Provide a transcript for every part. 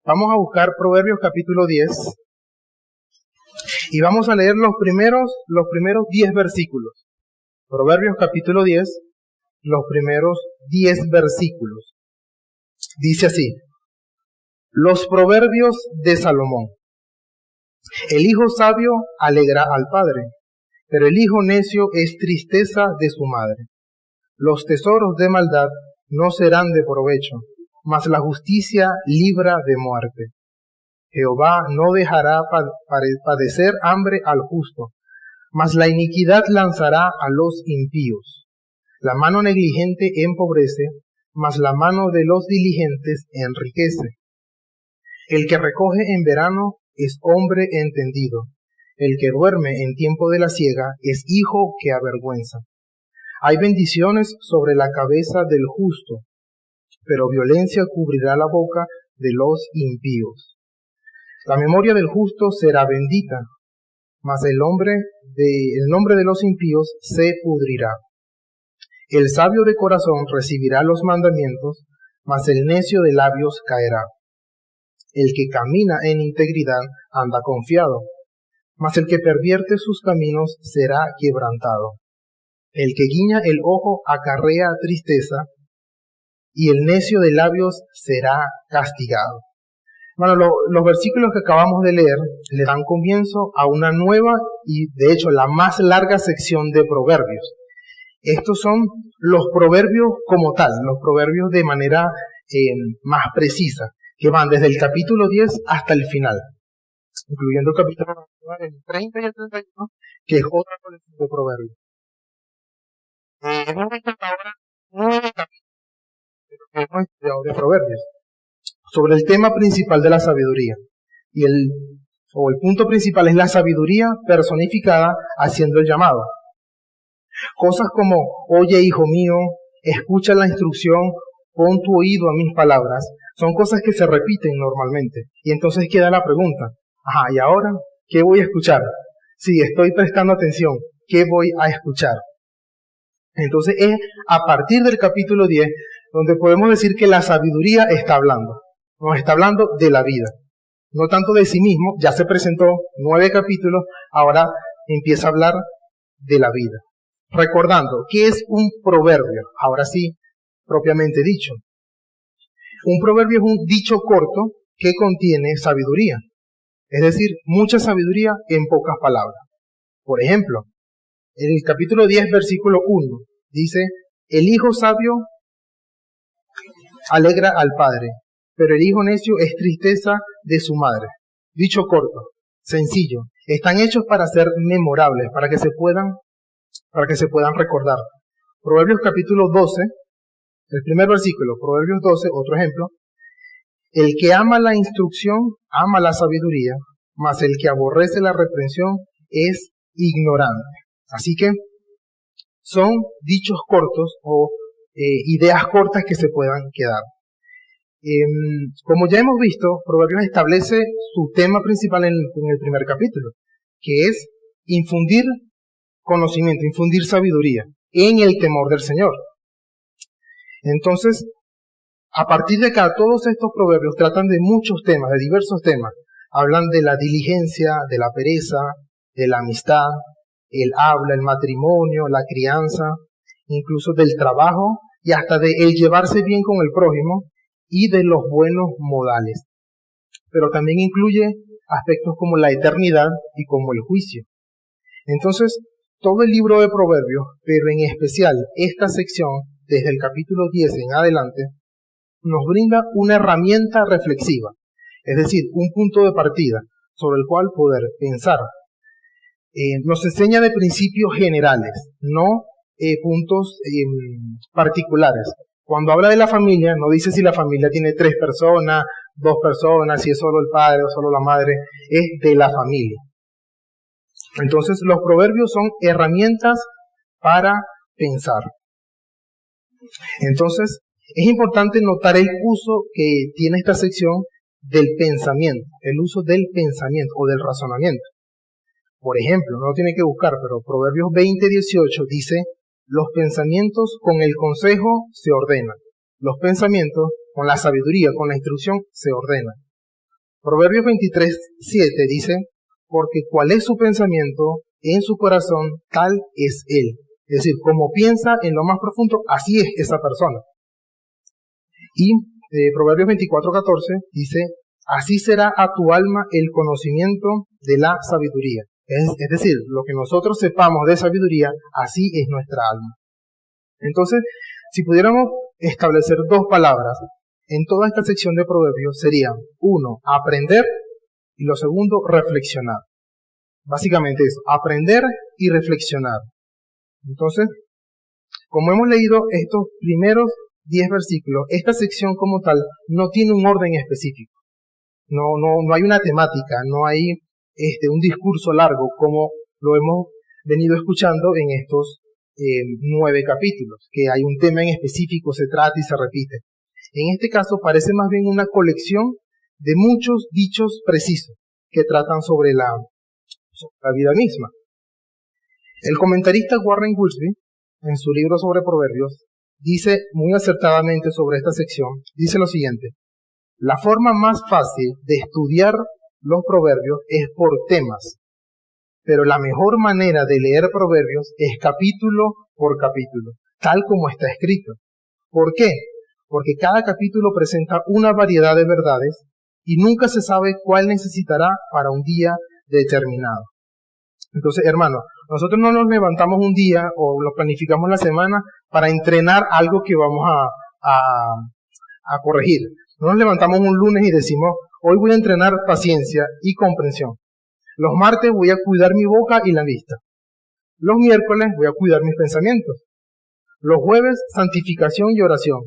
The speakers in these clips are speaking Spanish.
Vamos a buscar Proverbios capítulo 10 y vamos a leer los primeros 10 versículos. Proverbios capítulo 10, los primeros 10 versículos. Dice así: los proverbios de Salomón. El hijo sabio alegra al padre, pero el hijo necio es tristeza de su madre. Los tesoros de maldad no serán de provecho, mas la justicia libra de muerte. Jehová no dejará padecer hambre al justo, mas la iniquidad lanzará a los impíos. La mano negligente empobrece, mas la mano de los diligentes enriquece. El que recoge en verano es hombre entendido. El que duerme en tiempo de la siega es hijo que avergüenza. Hay bendiciones sobre la cabeza del justo, pero violencia cubrirá la boca de los impíos. La memoria del justo será bendita, mas el nombre de los impíos se pudrirá. El sabio de corazón recibirá los mandamientos, mas el necio de labios caerá. El que camina en integridad anda confiado, mas el que pervierte sus caminos será quebrantado. El que guiña el ojo acarrea tristeza, y el necio de labios será castigado. Bueno, los versículos que acabamos de leer le dan comienzo a una nueva y de hecho la más larga sección de proverbios. Estos son los proverbios como tal, los proverbios de manera más precisa, que van desde el capítulo 10 hasta el final, incluyendo el capítulo 30 y el 31, que es otra colección de proverbios. Hemos visto hasta ahora 9 capítulos que hemos estudiado de proverbios sobre el tema principal de la sabiduría. Y el punto principal es la sabiduría personificada haciendo el llamado. Cosas como: oye, hijo mío, escucha la instrucción, pon tu oído a mis palabras, son cosas que se repiten normalmente. Y entonces queda la pregunta: ¿y ahora qué voy a escuchar? Si estoy prestando atención, ¿qué voy a escuchar? Entonces es a partir del capítulo 10 donde podemos decir que la sabiduría está hablando. Nos está hablando de la vida, no tanto de sí mismo. Ya se presentó 9 capítulos, ahora empieza a hablar de la vida. Recordando, ¿qué es un proverbio? Ahora sí, propiamente dicho. Un proverbio es un dicho corto que contiene sabiduría, es decir, mucha sabiduría en pocas palabras. Por ejemplo, en el capítulo 10, versículo 1, dice: el hijo sabio alegra al padre, pero el hijo necio es tristeza de su madre. Dicho corto, sencillo. Están hechos para ser memorables, para que se puedan recordar. Proverbios capítulo 12, el primer versículo, Proverbios 12, otro ejemplo: el que ama la instrucción, ama la sabiduría, mas el que aborrece la reprensión es ignorante. Así que son dichos cortos o ideas cortas que se puedan quedar. Como ya hemos visto, Proverbios establece su tema principal en el primer capítulo, que es infundir conocimiento, infundir sabiduría en el temor del Señor. Entonces, a partir de acá, todos estos proverbios tratan de muchos temas, de diversos temas. Hablan de la diligencia, de la pereza, de la amistad, el habla, el matrimonio, la crianza, incluso del trabajo y hasta de el llevarse bien con el prójimo y de los buenos modales. Pero también incluye aspectos como la eternidad y como el juicio. Entonces, todo el libro de Proverbios, pero en especial esta sección, desde el capítulo 10 en adelante, nos brinda una herramienta reflexiva, es decir, un punto de partida sobre el cual poder pensar. Nos enseña de principios generales, no puntos particulares. Cuando habla de la familia, no dice si la familia tiene 3 personas, 2 personas, si es solo el padre o solo la madre, es de la familia. Entonces, los proverbios son herramientas para pensar. Entonces, es importante notar el uso que tiene esta sección del pensamiento, el uso del pensamiento o del razonamiento. Por ejemplo, no lo tiene que buscar, pero Proverbios 20:18 dice: los pensamientos con el consejo se ordenan. Los pensamientos con la sabiduría, con la instrucción, se ordenan. Proverbios 23:7 dice, porque cuál es su pensamiento en su corazón, tal es él. Es decir, como piensa en lo más profundo, así es esa persona. Y Proverbios 24:14 dice, así será a tu alma el conocimiento de la sabiduría. Es decir, lo que nosotros sepamos de sabiduría, así es nuestra alma. Entonces, si pudiéramos establecer dos palabras en toda esta sección de Proverbios, serían, uno, aprender, y lo segundo, reflexionar. Básicamente eso, aprender y reflexionar. Entonces, como hemos leído estos primeros 10 versículos, esta sección como tal no tiene un orden específico. No hay una temática, no hay un discurso largo como lo hemos venido escuchando en estos 9 capítulos, que hay un tema en específico, se trata y se repite. En este caso parece más bien una colección de muchos dichos precisos que tratan sobre la vida misma. El comentarista Warren Wiersbe, en su libro sobre Proverbios, dice muy acertadamente sobre esta sección, dice lo siguiente: la forma más fácil de estudiar los proverbios es por temas, pero la mejor manera de leer proverbios es capítulo por capítulo, tal como está escrito. ¿Por qué? Porque cada capítulo presenta una variedad de verdades y nunca se sabe cuál necesitará para un día determinado. Entonces, hermanos, nosotros no nos levantamos un día o lo planificamos la semana para entrenar algo que vamos a corregir. No nos levantamos un lunes y decimos, hoy voy a entrenar paciencia y comprensión. Los martes voy a cuidar mi boca y la vista. Los miércoles voy a cuidar mis pensamientos. Los jueves, santificación y oración.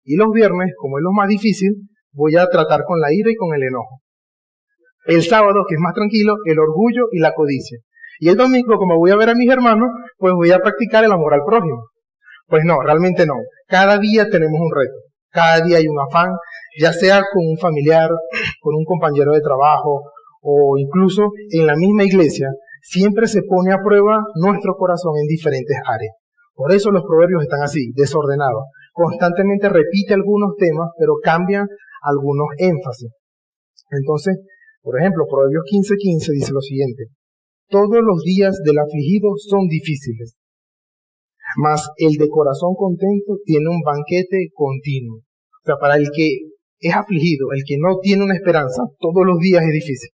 Y los viernes, como es lo más difícil, voy a tratar con la ira y con el enojo. El sábado, que es más tranquilo, el orgullo y la codicia. Y el domingo, como voy a ver a mis hermanos, pues voy a practicar el amor al prójimo. Pues no, realmente no. Cada día tenemos un reto. Cada día hay un afán, ya sea con un familiar, con un compañero de trabajo, o incluso en la misma iglesia, siempre se pone a prueba nuestro corazón en diferentes áreas. Por eso los proverbios están así, desordenados. Constantemente repite algunos temas, pero cambian algunos énfasis. Entonces, por ejemplo, Proverbios 15:15 dice lo siguiente: todos los días del afligido son difíciles, mas el de corazón contento tiene un banquete continuo. O sea, para el que es afligido, el que no tiene una esperanza, todos los días es difícil.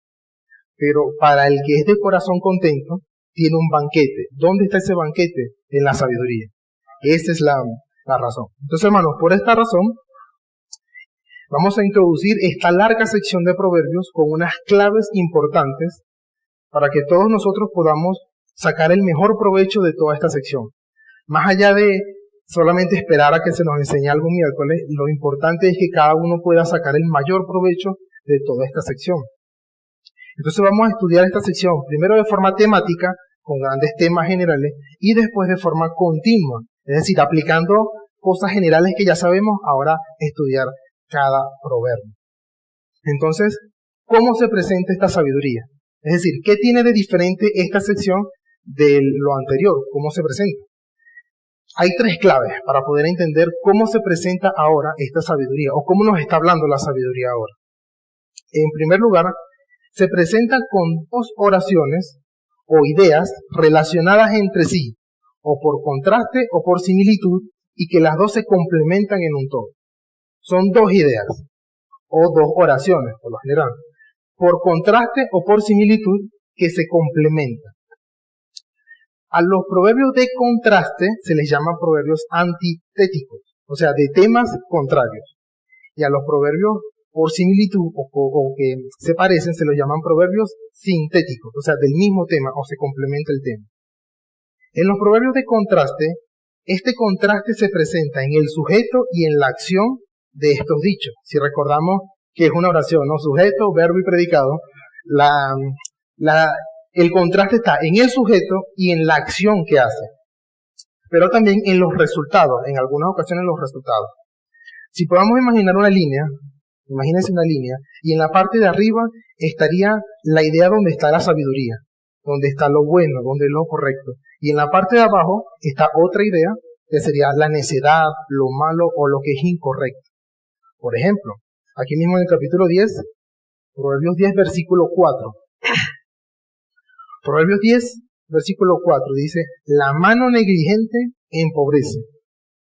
Pero para el que es de corazón contento, tiene un banquete. ¿Dónde está ese banquete? En la sabiduría. Esa es la razón. Entonces, hermanos, por esta razón, vamos a introducir esta larga sección de proverbios con unas claves importantes para que todos nosotros podamos sacar el mejor provecho de toda esta sección. Más allá de solamente esperar a que se nos enseñe algún miércoles, lo importante es que cada uno pueda sacar el mayor provecho de toda esta sección. Entonces vamos a estudiar esta sección primero de forma temática, con grandes temas generales, y después de forma continua, es decir, aplicando cosas generales que ya sabemos, ahora estudiar cada proverbio. Entonces, ¿cómo se presenta esta sabiduría? Es decir, ¿qué tiene de diferente esta sección de lo anterior? ¿Cómo se presenta? Hay 3 claves para poder entender cómo se presenta ahora esta sabiduría, o cómo nos está hablando la sabiduría ahora. En primer lugar, se presenta con 2 oraciones o ideas relacionadas entre sí, o por contraste o por similitud, y que las 2 se complementan en un todo. Son 2 ideas, o 2 oraciones, por lo general, por contraste o por similitud, que se complementan. A los proverbios de contraste se les llama proverbios antitéticos, o sea, de temas contrarios. Y a los proverbios por similitud o que se parecen se los llaman proverbios sintéticos, o sea, del mismo tema o se complementa el tema. En los proverbios de contraste, este contraste se presenta en el sujeto y en la acción de estos dichos. Si recordamos que es una oración, ¿no? Sujeto, verbo y predicado, el contraste está en el sujeto y en la acción que hace, pero también en los resultados, en algunas ocasiones los resultados. Si podamos imaginar una línea, imagínense una línea, y en la parte de arriba estaría la idea donde está la sabiduría, donde está lo bueno, donde es lo correcto. Y en la parte de abajo está otra idea, que sería la necedad, lo malo o lo que es incorrecto. Por ejemplo, aquí mismo en el capítulo 10, Proverbios 10, versículo 4. Proverbios 10, versículo 4 dice, la mano negligente empobrece,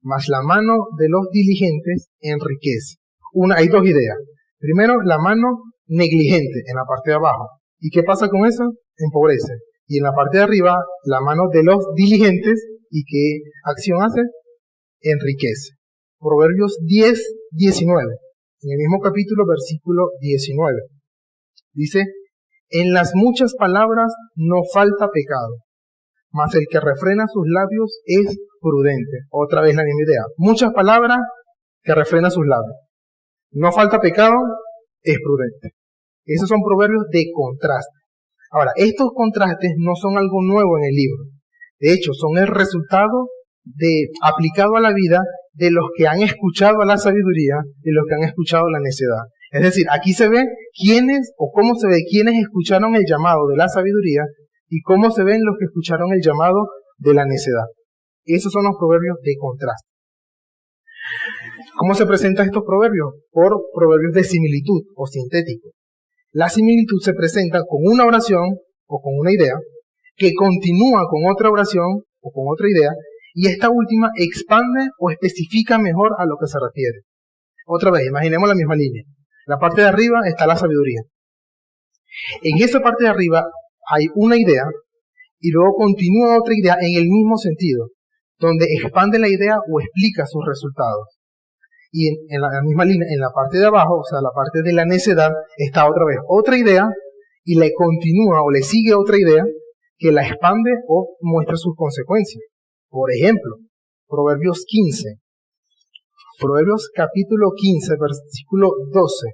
mas la mano de los diligentes enriquece. Hay dos ideas. Primero, la mano negligente en la parte de abajo. ¿Y qué pasa con eso? Empobrece. Y en la parte de arriba, la mano de los diligentes, ¿y qué acción hace? Enriquece. Proverbios 10, 19. En el mismo capítulo, versículo 19. Dice, en las muchas palabras no falta pecado, mas el que refrena sus labios es prudente. Otra vez la misma idea. Muchas palabras que refrena sus labios. No falta pecado, es prudente. Esos son proverbios de contraste. Ahora, estos contrastes no son algo nuevo en el libro. De hecho, son el resultado aplicado a la vida de los que han escuchado a la sabiduría y los que han escuchado la necedad. Es decir, aquí se ve cómo se ve quienes escucharon el llamado de la sabiduría y cómo se ven los que escucharon el llamado de la necedad. Esos son los proverbios de contraste. ¿Cómo se presentan estos proverbios? Por proverbios de similitud o sintéticos. La similitud se presenta con una oración o con una idea que continúa con otra oración o con otra idea y esta última expande o especifica mejor a lo que se refiere. Otra vez, imaginemos la misma línea. La parte de arriba está la sabiduría. En esa parte de arriba hay una idea y luego continúa otra idea en el mismo sentido, donde expande la idea o explica sus resultados. Y en la misma línea, en la parte de abajo, o sea, la parte de la necedad, está otra vez otra idea y le continúa o le sigue otra idea que la expande o muestra sus consecuencias. Por ejemplo, Proverbios 15. Proverbios capítulo 15, versículo 12.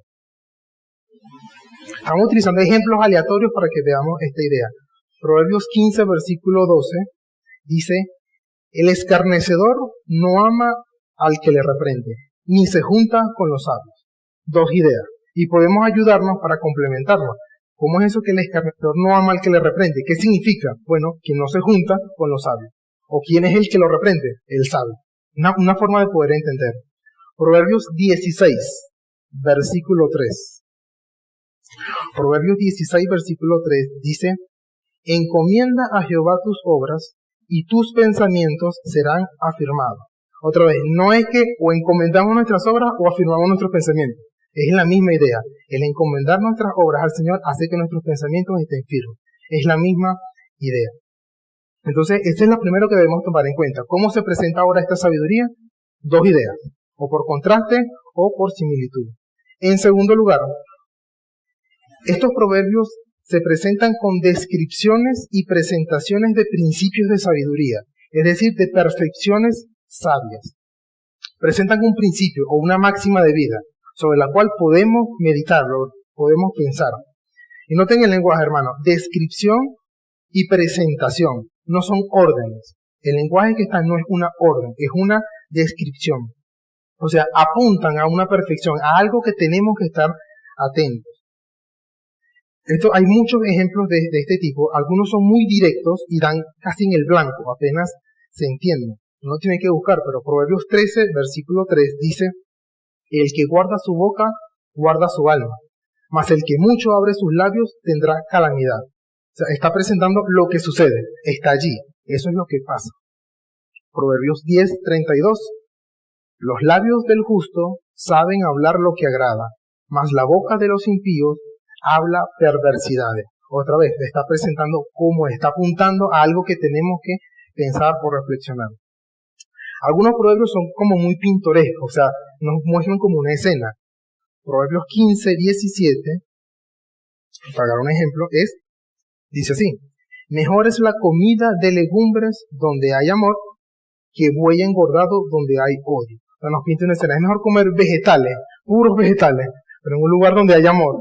Estamos utilizando ejemplos aleatorios para que veamos esta idea. Proverbios 15, versículo 12, dice, el escarnecedor no ama al que le reprende, ni se junta con los sabios. Dos ideas. Y podemos ayudarnos para complementarnos. ¿Cómo es eso que el escarnecedor no ama al que le reprende? ¿Qué significa? Bueno, que no se junta con los sabios. ¿O quién es el que lo reprende? El sabio. Una forma de poder entender. Proverbios 16, versículo 3. Proverbios 16, versículo 3 dice, encomienda a Jehová tus obras y tus pensamientos serán afirmados. Otra vez, no es que o encomendamos nuestras obras o afirmamos nuestros pensamientos. Es la misma idea. El encomendar nuestras obras al Señor hace que nuestros pensamientos estén firmes. Es la misma idea. Entonces, esta es la primera que debemos tomar en cuenta. ¿Cómo se presenta ahora esta sabiduría? Dos ideas. O por contraste o por similitud. En segundo lugar, estos proverbios se presentan con descripciones y presentaciones de principios de sabiduría, es decir, de perfecciones sabias. Presentan un principio o una máxima de vida sobre la cual podemos meditarlo, podemos pensar. Y noten el lenguaje, hermano, descripción y presentación no son órdenes. El lenguaje que está no es una orden, es una descripción. O sea, apuntan a una perfección, a algo que tenemos que estar atentos. Hay muchos ejemplos de este tipo. Algunos son muy directos y dan casi en el blanco, apenas se entienden. No tiene que buscar, pero Proverbios 13, versículo 3 dice, el que guarda su boca, guarda su alma, mas el que mucho abre sus labios tendrá calamidad. O sea, está presentando lo que sucede, está allí, eso es lo que pasa. Proverbios 10, 32, los labios del justo saben hablar lo que agrada, mas la boca de los impíos habla perversidades. Otra vez, está presentando cómo está apuntando a algo que tenemos que pensar o reflexionar. Algunos proverbios son como muy pintorescos, o sea, nos muestran como una escena. Proverbios 15, 17, para dar un ejemplo, dice así, mejor es la comida de legumbres donde hay amor que buey engordado donde hay odio. O sea, nos pinta una escena, es mejor comer vegetales, puros vegetales, pero en un lugar donde hay amor,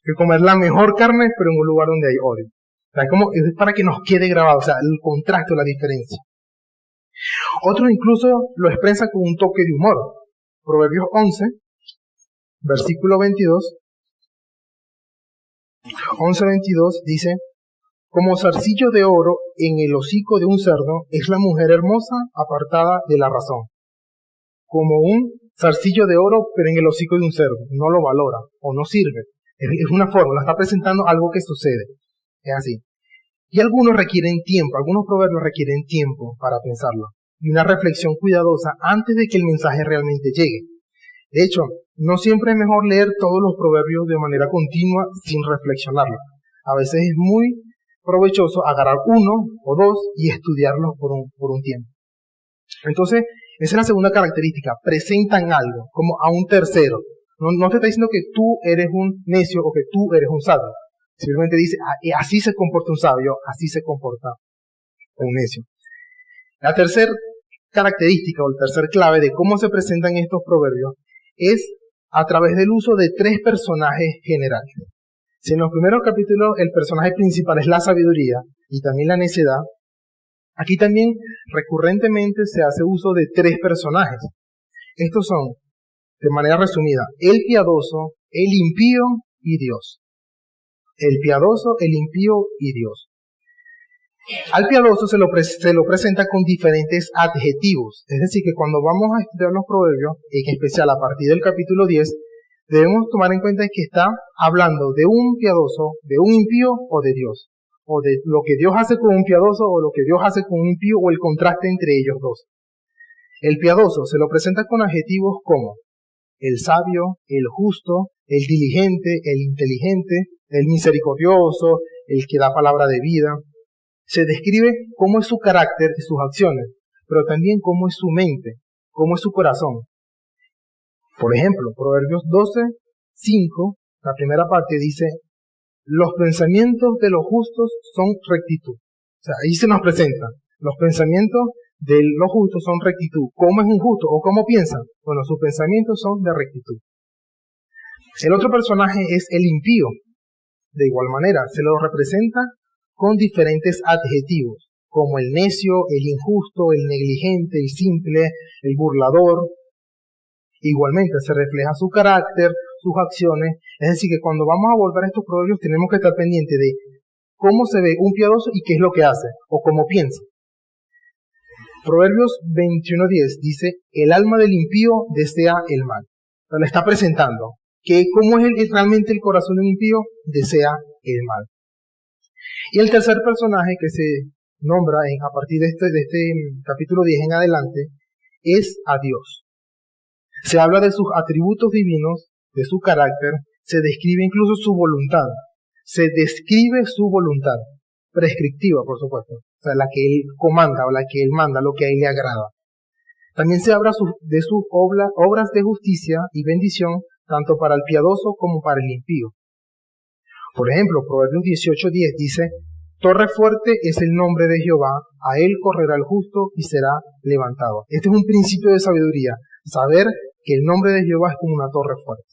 que comer la mejor carne, pero en un lugar donde hay odio. O sea, es para que nos quede grabado, o sea, el contraste, la diferencia. Otros incluso lo expresan con un toque de humor. Proverbios 11, versículo 22. 11:22 dice, como zarcillo de oro en el hocico de un cerdo es la mujer hermosa apartada de la razón. Como un zarcillo de oro pero en el hocico de un cerdo, no lo valora o no sirve. Es una fórmula, está presentando algo que sucede. Es así. Y algunos requieren tiempo, algunos proverbios requieren tiempo para pensarlo. Y una reflexión cuidadosa antes de que el mensaje realmente llegue. De hecho, no siempre es mejor leer todos los proverbios de manera continua sin reflexionarlo. A veces es muy provechoso agarrar uno o dos y estudiarlos por un tiempo. Entonces, esa es la segunda característica. Presentan algo, como a un tercero. No te está diciendo que tú eres un necio o que tú eres un sabio. Simplemente dice, así se comporta un sabio, así se comporta un necio. La tercera característica o el tercer clave de cómo se presentan estos proverbios es a través del uso de tres personajes generales. Si en los primeros capítulos el personaje principal es la sabiduría y también la necedad, aquí también recurrentemente se hace uso de tres personajes. Estos son, de manera resumida, el piadoso, el impío y Dios. El piadoso, el impío y Dios. Al piadoso se lo presenta con diferentes adjetivos. Es decir, que cuando vamos a estudiar los proverbios, en especial a partir del capítulo 10, debemos tomar en cuenta que está hablando de un piadoso, de un impío o de Dios. O de lo que Dios hace con un piadoso o lo que Dios hace con un impío o el contraste entre ellos dos. El piadoso se lo presenta con adjetivos como el sabio, el justo, el diligente, el inteligente, el misericordioso, el que da palabra de vida. Se describe cómo es su carácter y sus acciones, pero también cómo es su mente, cómo es su corazón. Por ejemplo, Proverbios 12:5, la primera parte dice, los pensamientos de los justos son rectitud. O sea, ahí se nos presenta, los pensamientos de los justos son rectitud. ¿Cómo es un justo o cómo piensan? Bueno, sus pensamientos son de rectitud. El otro personaje es el impío. De igual manera, se lo representa con diferentes adjetivos, como el necio, el injusto, el negligente, el simple, el burlador. Igualmente se refleja su carácter, sus acciones. Es decir, que cuando vamos a abordar estos proverbios tenemos que estar pendientes de cómo se ve un piadoso y qué es lo que hace, o cómo piensa. Proverbios 21:10 dice, el alma del impío desea el mal. Lo está presentando. ¿Cómo es realmente el corazón de un impío? Desea el mal. Y el tercer personaje que se nombra a partir de este capítulo 10 en adelante es a Dios. Se habla de sus atributos divinos, de su carácter, se describe incluso su voluntad. Se describe su voluntad, prescriptiva por supuesto, o sea, la que él comanda o la que él manda, lo que a él le agrada. También se habla de sus obras de justicia y bendición, tanto para el piadoso como para el impío. Por ejemplo, Proverbios 18:10 dice, torre fuerte es el nombre de Jehová, a él correrá el justo y será levantado. Este es un principio de sabiduría, saber que el nombre de Jehová es como una torre fuerte.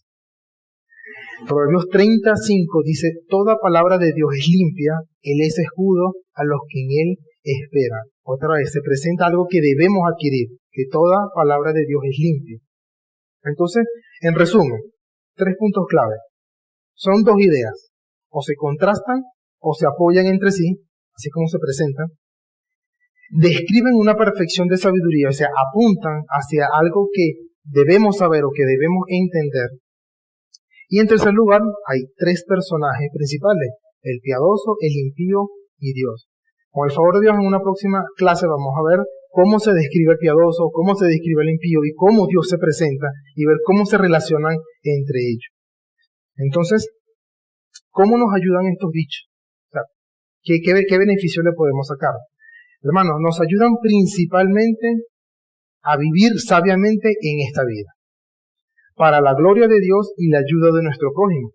Proverbios 30:5 dice, toda palabra de Dios es limpia, él es escudo a los que en él esperan. Otra vez, se presenta algo que debemos adquirir, que toda palabra de Dios es limpia. Entonces, en resumen, 3 puntos clave. Son dos ideas, o se contrastan o se apoyan entre sí, así como se presentan. Describen una perfección de sabiduría, o sea, apuntan hacia algo que debemos saber o que debemos entender. Y en tercer lugar, hay 3 personajes principales, el piadoso, el impío y Dios. Con el favor de Dios, en una próxima clase vamos a ver cómo se describe el piadoso, cómo se describe el impío y cómo Dios se presenta y ver cómo se relacionan entre ellos. Entonces, ¿cómo nos ayudan estos dichos? O sea, ¿qué beneficio le podemos sacar? Hermanos, nos ayudan principalmente a vivir sabiamente en esta vida, para la gloria de Dios y la ayuda de nuestro prójimo,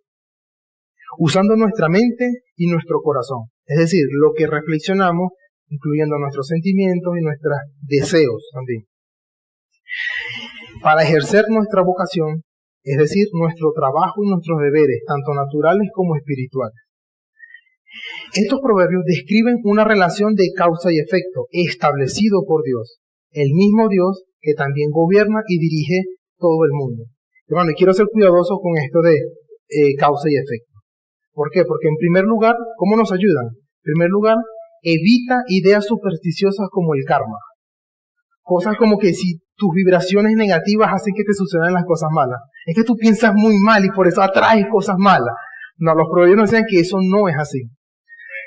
usando nuestra mente y nuestro corazón, es decir, lo que reflexionamos, incluyendo nuestros sentimientos y nuestros deseos también, para ejercer nuestra vocación, es decir, nuestro trabajo y nuestros deberes, tanto naturales como espirituales. Estos proverbios describen una relación de causa y efecto establecido por Dios, el mismo Dios que también gobierna y dirige todo el mundo. Bueno, y quiero ser cuidadoso con esto de causa y efecto. ¿Por qué? Porque en primer lugar, ¿cómo nos ayudan? En primer lugar, evita ideas supersticiosas como el karma. Cosas como que si tus vibraciones negativas hacen que te sucedan las cosas malas. Es que tú piensas muy mal y por eso atraes cosas malas. No, los proverbios nos enseñan que eso no es así.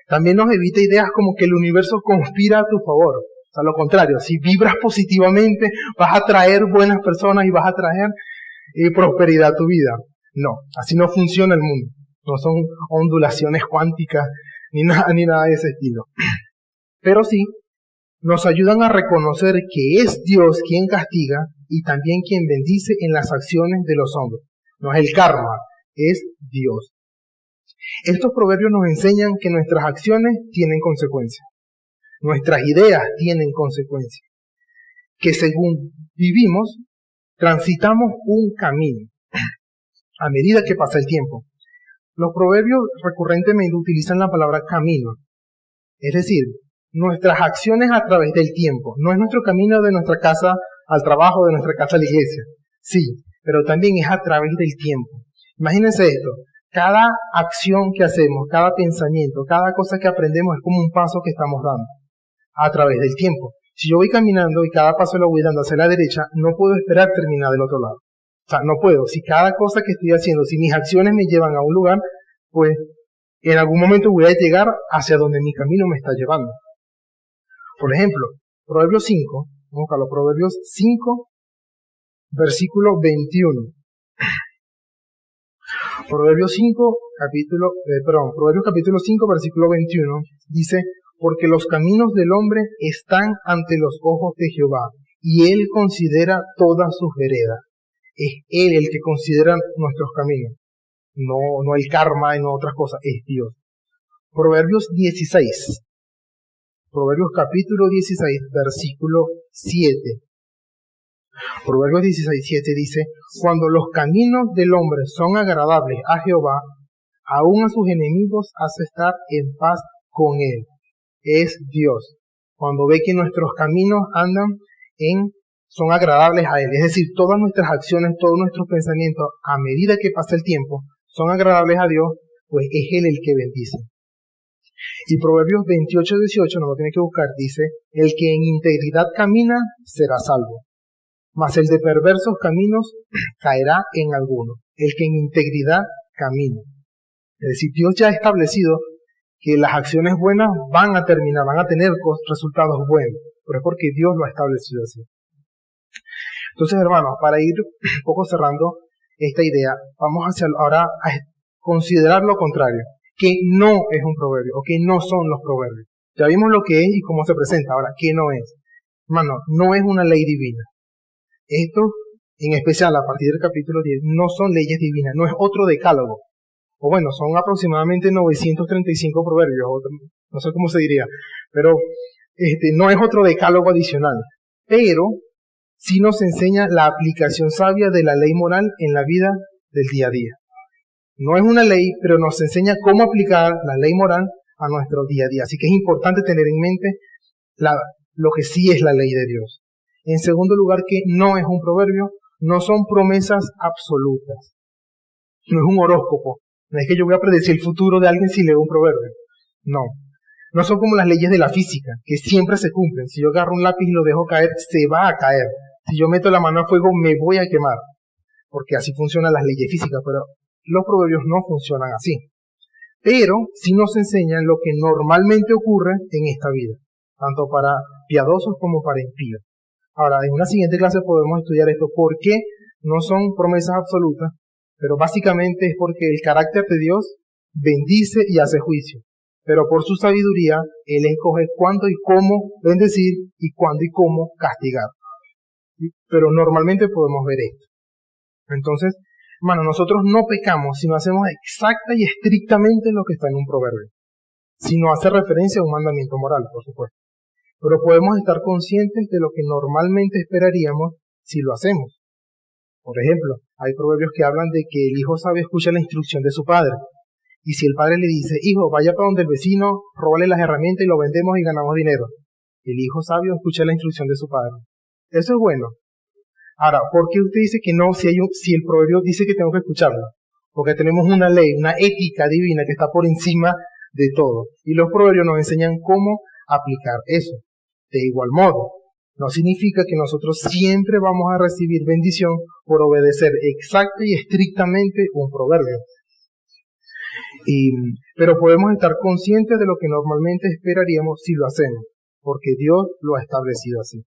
También nos evita ideas como que el universo conspira a tu favor. O sea, lo contrario, si vibras positivamente, vas a traer buenas personas y vas a traer prosperidad a tu vida. No, así no funciona el mundo. No son ondulaciones cuánticas ni nada de ese estilo. Pero sí, nos ayudan a reconocer que es Dios quien castiga y también quien bendice en las acciones de los hombres. No es el karma, es Dios. Estos proverbios nos enseñan que nuestras acciones tienen consecuencias. Nuestras ideas tienen consecuencias. Que según vivimos, transitamos un camino a medida que pasa el tiempo. Los proverbios recurrentemente utilizan la palabra camino. Es decir, nuestras acciones a través del tiempo. No es nuestro camino de nuestra casa al trabajo, de nuestra casa a la iglesia. Sí, pero también es a través del tiempo. Imagínense esto. Cada acción que hacemos, cada pensamiento, cada cosa que aprendemos es como un paso que estamos dando a través del tiempo. Si yo voy caminando y cada paso lo voy dando hacia la derecha, no puedo esperar terminar del otro lado. O sea, no puedo. Si cada cosa que estoy haciendo, si mis acciones me llevan a un lugar, pues en algún momento voy a llegar hacia donde mi camino me está llevando. Por ejemplo, Proverbios 5, vamos a los Proverbios 5, versículo 21. Proverbios capítulo 5, versículo 21, dice, porque los caminos del hombre están ante los ojos de Jehová, y Él considera todas sus veredas. Es Él el que considera nuestros caminos, no el karma y no otras cosas, es Dios. Proverbios 16, Proverbios capítulo 16, versículo 7. Proverbios 16, 7 dice, cuando los caminos del hombre son agradables a Jehová, aún a sus enemigos hace estar en paz con él. Es Dios. Cuando ve que nuestros caminos son agradables a él. Es decir, todas nuestras acciones, todos nuestros pensamientos, a medida que pasa el tiempo, son agradables a Dios, pues es Él el que bendice. Y Proverbios 28, 18, no lo tiene que buscar, dice, el que en integridad camina será salvo, mas el de perversos caminos caerá en alguno. El que en integridad camina. Es decir, Dios ya ha establecido que las acciones buenas van a tener resultados buenos, pero es porque Dios lo ha establecido así. Entonces, hermanos, para ir un poco cerrando esta idea, vamos ahora a considerar lo contrario, que no es un proverbio, o que no son los proverbios. Ya vimos lo que es y cómo se presenta, ahora, ¿qué no es? Hermano, no es una ley divina. Esto, en especial a partir del capítulo 10, no son leyes divinas, no es otro decálogo. O bueno, son aproximadamente 935 proverbios, no sé cómo se diría, pero no es otro decálogo adicional. Pero sí nos enseña la aplicación sabia de la ley moral en la vida del día a día. No es una ley, pero nos enseña cómo aplicar la ley moral a nuestro día a día. Así que es importante tener en mente lo que sí es la ley de Dios. En segundo lugar, que no es un proverbio, no son promesas absolutas. No es un horóscopo. No es que yo voy a predecir el futuro de alguien si leo un proverbio. No. No son como las leyes de la física, que siempre se cumplen. Si yo agarro un lápiz y lo dejo caer, se va a caer. Si yo meto la mano a fuego, me voy a quemar. Porque así funcionan las leyes físicas, pero los proverbios no funcionan así. Pero sí nos enseñan lo que normalmente ocurre en esta vida, tanto para piadosos como para impíos. Ahora, en una siguiente clase podemos estudiar esto, por qué no son promesas absolutas, pero básicamente es porque el carácter de Dios bendice y hace juicio. Pero por su sabiduría, Él escoge cuándo y cómo bendecir y cuándo y cómo castigar. Pero normalmente podemos ver esto. Entonces, hermano, nosotros no pecamos si no hacemos exacta y estrictamente lo que está en un proverbio. Si no hace referencia a un mandamiento moral, por supuesto. Pero podemos estar conscientes de lo que normalmente esperaríamos si lo hacemos. Por ejemplo, hay proverbios que hablan de que el hijo sabio escucha la instrucción de su padre. Y si el padre le dice, hijo, vaya para donde el vecino, róbale las herramientas y lo vendemos y ganamos dinero. El hijo sabio escucha la instrucción de su padre. Eso es bueno. Ahora, ¿por qué usted dice que no si el proverbio dice que tengo que escucharlo? Porque tenemos una ley, una ética divina que está por encima de todo. Y los proverbios nos enseñan cómo aplicar eso. De igual modo, no significa que nosotros siempre vamos a recibir bendición por obedecer exacta y estrictamente un proverbio. Pero podemos estar conscientes de lo que normalmente esperaríamos si lo hacemos, porque Dios lo ha establecido así.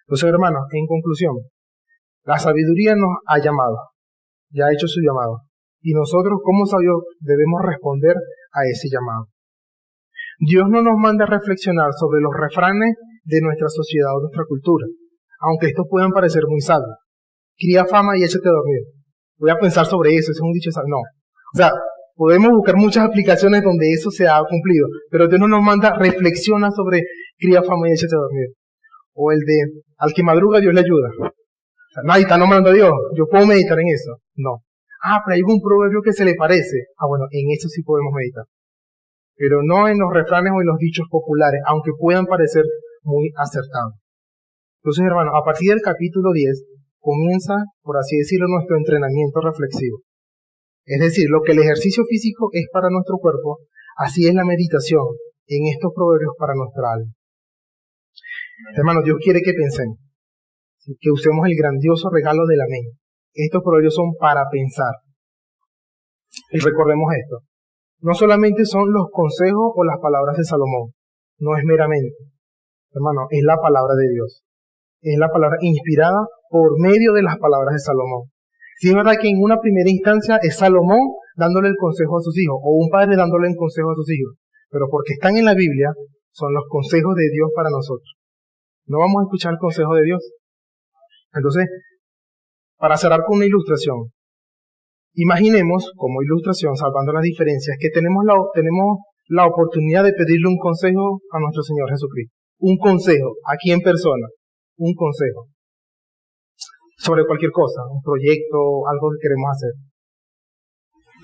Entonces, hermanos, en conclusión, la sabiduría nos ha llamado, ya ha hecho su llamado, y nosotros como sabios debemos responder a ese llamado. Dios no nos manda a reflexionar sobre los refranes de nuestra sociedad o nuestra cultura, aunque estos puedan parecer muy sabios. Cría fama y échate a dormir. Voy a pensar sobre eso, es un dicho sabio. No. O sea, podemos buscar muchas aplicaciones donde eso se ha cumplido, pero Dios no nos manda reflexiona sobre cría fama y échate a dormir. O el de al que madruga Dios le ayuda. O sea, nadie está nombrando a Dios, yo puedo meditar en eso. No. Pero hay un proverbio que se le parece. Bueno, en eso sí podemos meditar. Pero no en los refranes o en los dichos populares, aunque puedan parecer muy acertados. Entonces, hermanos, a partir del capítulo 10, comienza, por así decirlo, nuestro entrenamiento reflexivo. Es decir, lo que el ejercicio físico es para nuestro cuerpo, así es la meditación en estos proverbios para nuestra alma. Hermanos, Dios quiere que pensemos, que usemos el grandioso regalo de la mente. Estos proverbios son para pensar. Y recordemos esto. No solamente son los consejos o las palabras de Salomón, no es meramente, hermano, es la palabra de Dios. Es la palabra inspirada por medio de las palabras de Salomón. Sí es verdad que en una primera instancia es Salomón dándole el consejo a sus hijos, o un padre dándole el consejo a sus hijos, pero porque están en la Biblia, son los consejos de Dios para nosotros. ¿No vamos a escuchar el consejo de Dios? Entonces, para cerrar con una ilustración, imaginemos, como ilustración, salvando las diferencias, que tenemos la oportunidad de pedirle un consejo a nuestro Señor Jesucristo. Un consejo, aquí en persona, un consejo. Sobre cualquier cosa, un proyecto, algo que queremos hacer.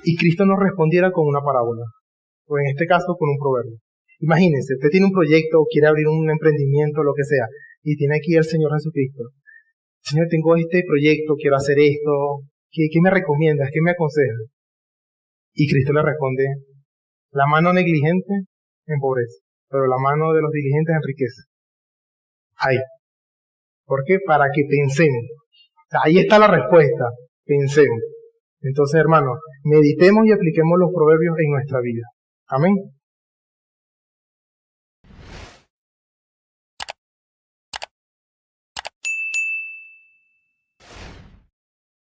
Y Cristo nos respondiera con una parábola, o en este caso con un proverbio. Imagínense, usted tiene un proyecto, quiere abrir un emprendimiento, lo que sea, y tiene aquí al Señor Jesucristo. Señor, tengo este proyecto, quiero hacer esto, ¿qué me recomiendas? ¿Qué me aconsejas? Y Cristo le responde, la mano negligente empobrece, pero la mano de los diligentes enriquece. Ahí. ¿Por qué? Para que pensemos. Ahí está la respuesta. Pensemos. Entonces, hermanos, meditemos y apliquemos los proverbios en nuestra vida. Amén.